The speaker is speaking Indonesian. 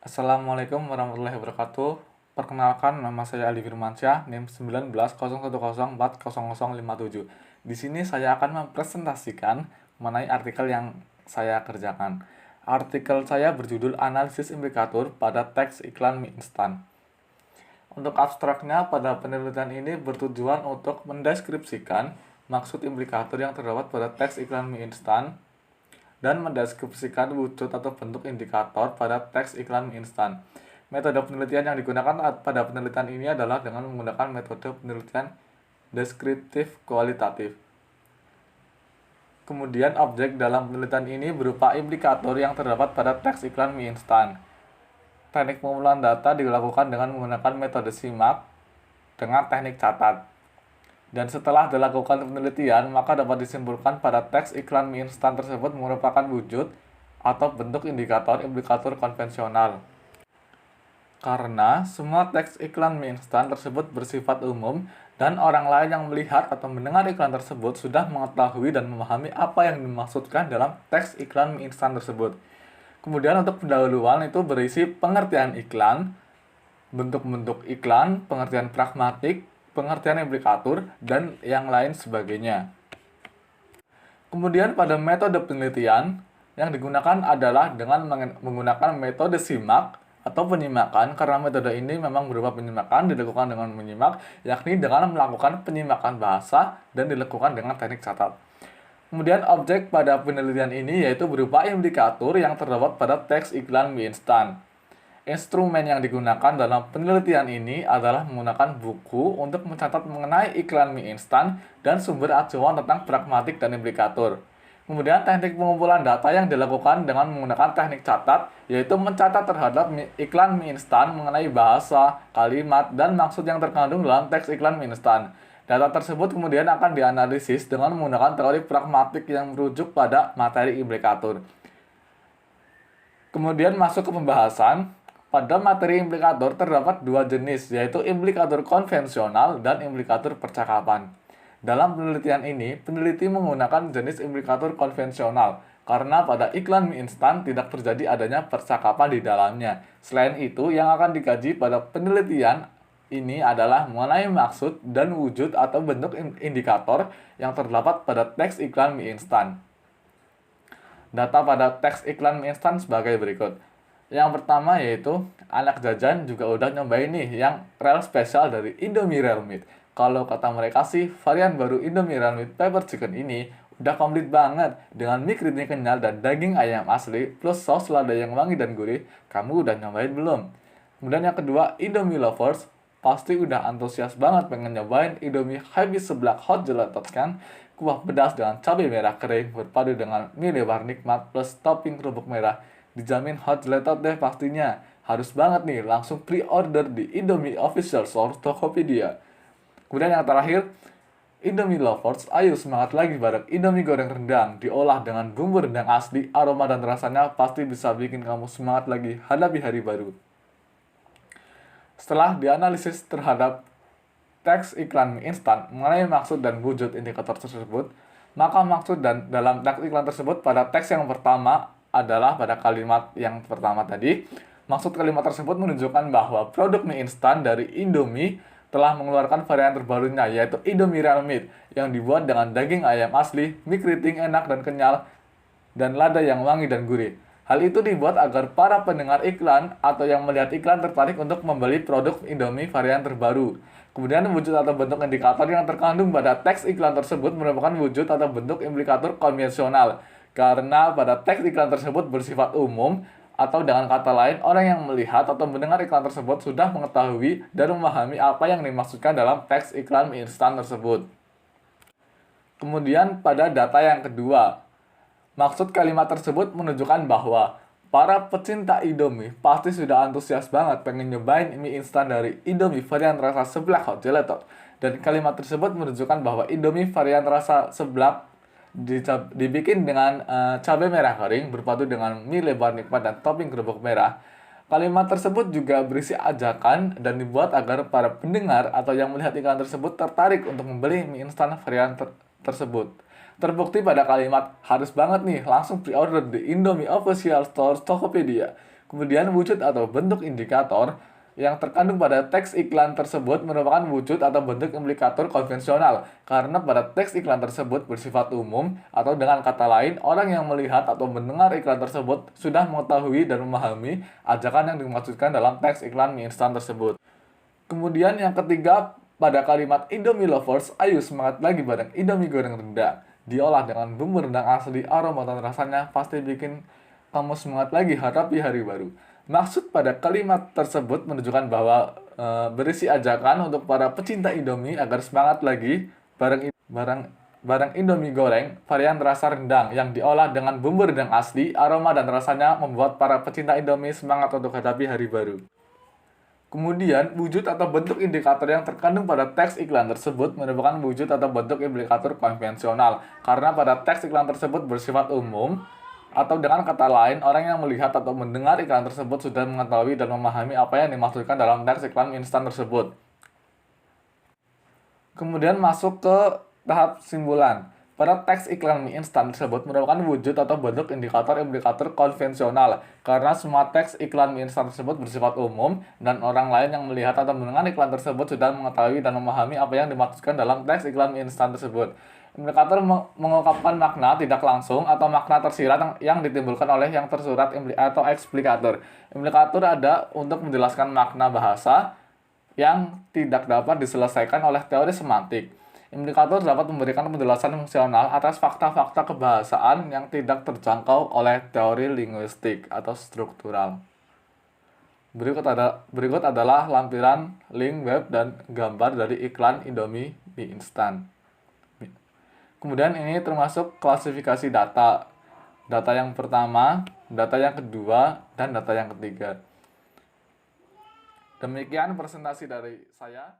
Assalamualaikum warahmatullahi wabarakatuh. Perkenalkan, nama saya Ali Firmansyah, NIM 1901040057. Di sini saya akan mempresentasikan mengenai artikel yang saya kerjakan. Artikel saya berjudul Analisis Implikator pada Teks Iklan Mie Instan. Untuk abstraknya, pada penelitian ini bertujuan untuk mendeskripsikan maksud implikator yang terdapat pada teks iklan mie instan dan mendeskripsikan wujud atau bentuk indikator pada teks iklan mie instan. Metode penelitian yang digunakan pada penelitian ini adalah dengan menggunakan metode penelitian deskriptif kualitatif. Kemudian objek dalam penelitian ini berupa implikator yang terdapat pada teks iklan mie instan. Teknik pengumpulan data dilakukan dengan menggunakan metode simak dengan teknik catat. Dan setelah dilakukan penelitian, maka dapat disimpulkan pada teks iklan mie instan tersebut merupakan wujud atau bentuk indikator implikator konvensional. Karena semua teks iklan mie instan tersebut bersifat umum dan orang lain yang melihat atau mendengar iklan tersebut sudah mengetahui dan memahami apa yang dimaksudkan dalam teks iklan mie instan tersebut. Kemudian untuk pendahuluan itu berisi pengertian iklan, bentuk-bentuk iklan, pengertian pragmatik, pengertian implikator, dan yang lain sebagainya. Kemudian pada metode penelitian yang digunakan adalah dengan menggunakan metode simak atau penyimakan, karena metode ini memang berupa penyimakan dilakukan dengan menyimak, yakni dengan melakukan penyimakan bahasa dan dilakukan dengan teknik catat. Kemudian objek pada penelitian ini yaitu berupa implikator yang terdapat pada teks iklan mie instan. Instrumen yang digunakan dalam penelitian ini adalah menggunakan buku untuk mencatat mengenai iklan mie instan dan sumber acuan tentang pragmatik dan implikator. Kemudian teknik pengumpulan data yang dilakukan dengan menggunakan teknik catat, yaitu mencatat terhadap iklan mie instan mengenai bahasa, kalimat, dan maksud yang terkandung dalam teks iklan mie instan. Data tersebut kemudian akan dianalisis dengan menggunakan teori pragmatik yang merujuk pada materi implikator. Kemudian masuk ke pembahasan. Pada materi implikator terdapat dua jenis, yaitu implikator konvensional dan implikator percakapan. Dalam penelitian ini, peneliti menggunakan jenis implikator konvensional karena pada iklan mie instan tidak terjadi adanya percakapan di dalamnya. Selain itu, yang akan dikaji pada penelitian ini adalah mengenai maksud dan wujud atau bentuk indikator yang terdapat pada teks iklan mie instan. Data pada teks iklan mie instan sebagai berikut. Yang pertama yaitu anak jajan juga udah nyobain nih yang rel spesial dari Indomie Rel Meat. Kalau kata mereka sih, varian baru Indomie Rel Meat Pepper Chicken ini udah komplit banget dengan mie keriting kenyal dan daging ayam asli plus saus lada yang wangi dan gurih. Kamu udah nyobain belum? Kemudian yang kedua, Indomie Lovers pasti udah antusias banget pengen nyobain Indomie Happy Seblak Hot Gelato kan? Kuah pedas dengan cabai merah kering berpadu dengan mie lebar nikmat plus topping kerupuk merah. Dijamin hot gelato deh pastinya. Harus banget nih, langsung pre-order di Indomie Official Store Tokopedia. Kemudian yang terakhir, Indomie Lovers, ayo semangat lagi bareng Indomie goreng rendang. Diolah dengan bumbu rendang asli, aroma dan rasanya pasti bisa bikin kamu semangat lagi hadapi hari baru. Setelah dianalisis terhadap teks iklan mie instan mengenai maksud dan wujud indikator tersebut, maka maksud dan dalam teks iklan tersebut pada teks yang pertama adalah pada kalimat yang pertama tadi. Maksud kalimat tersebut menunjukkan bahwa produk mie instan dari Indomie telah mengeluarkan varian terbarunya, yaitu Indomie Real Meat yang dibuat dengan daging ayam asli, mie keriting enak dan kenyal, dan lada yang wangi dan gurih. Hal itu dibuat agar para pendengar iklan atau yang melihat iklan tertarik untuk membeli produk Indomie varian terbaru. Kemudian wujud atau bentuk indikator yang terkandung pada teks iklan tersebut merupakan wujud atau bentuk implikator konvensional. Karena pada teks iklan tersebut bersifat umum, atau dengan kata lain, orang yang melihat atau mendengar iklan tersebut sudah mengetahui dan memahami apa yang dimaksudkan dalam teks iklan mie instan tersebut. Kemudian pada data yang kedua, maksud kalimat tersebut menunjukkan bahwa para pecinta Indomie pasti sudah antusias banget pengen nyobain mie instan dari Indomie varian rasa seblak hot gelato. Dan kalimat tersebut menunjukkan bahwa Indomie varian rasa seblak dibikin dengan cabai merah kering berpadu dengan mie lebar nikmat dan topping kerupuk merah. Kalimat tersebut juga berisi ajakan dan dibuat agar para pendengar atau yang melihat iklan tersebut tertarik untuk membeli mie instan varian tersebut. Terbukti pada kalimat harus banget nih langsung pre-order di Indomie Official Store Tokopedia. Kemudian wujud atau bentuk indikator yang terkandung pada teks iklan tersebut merupakan wujud atau bentuk implikator konvensional karena pada teks iklan tersebut bersifat umum, atau dengan kata lain orang yang melihat atau mendengar iklan tersebut sudah mengetahui dan memahami ajakan yang dimaksudkan dalam teks iklan mie instan tersebut. Kemudian yang ketiga, pada kalimat Indomie Lovers, ayo semangat lagi bareng Indomie goreng rendang. Diolah dengan bumbu rendang asli, aroma dan rasanya pasti bikin kamu semangat lagi hadapi hari baru. Maksud pada kalimat tersebut menunjukkan bahwa berisi ajakan untuk para pecinta Indomie agar semangat lagi bareng Indomie goreng varian rasa rendang yang diolah dengan bumbu rendang asli, aroma dan rasanya membuat para pecinta Indomie semangat untuk hadapi hari baru. Kemudian, wujud atau bentuk indikator yang terkandung pada teks iklan tersebut merupakan wujud atau bentuk indikator konvensional karena pada teks iklan tersebut bersifat umum, atau dengan kata lain orang yang melihat atau mendengar iklan tersebut sudah mengetahui dan memahami apa yang dimaksudkan dalam teks iklan instan tersebut. Kemudian masuk ke tahap simpulan. Pada teks iklan mie instan tersebut merupakan wujud atau bentuk indikator-indikator konvensional karena semua teks iklan mie instan tersebut bersifat umum dan orang lain yang melihat atau mendengar iklan tersebut sudah mengetahui dan memahami apa yang dimaksudkan dalam teks iklan mie instan tersebut. Indikator mengungkapkan makna tidak langsung atau makna tersirat yang ditimbulkan oleh yang tersurat atau eksplikator. Implikator ada untuk menjelaskan makna bahasa yang tidak dapat diselesaikan oleh teori semantik. Implikator dapat memberikan penjelasan fungsional atas fakta-fakta kebahasaan yang tidak terjangkau oleh teori linguistik atau struktural. Berikut adalah lampiran link web dan gambar dari iklan Indomie mie instan. Kemudian ini termasuk klasifikasi data. Data yang pertama, data yang kedua, dan data yang ketiga. Demikian presentasi dari saya.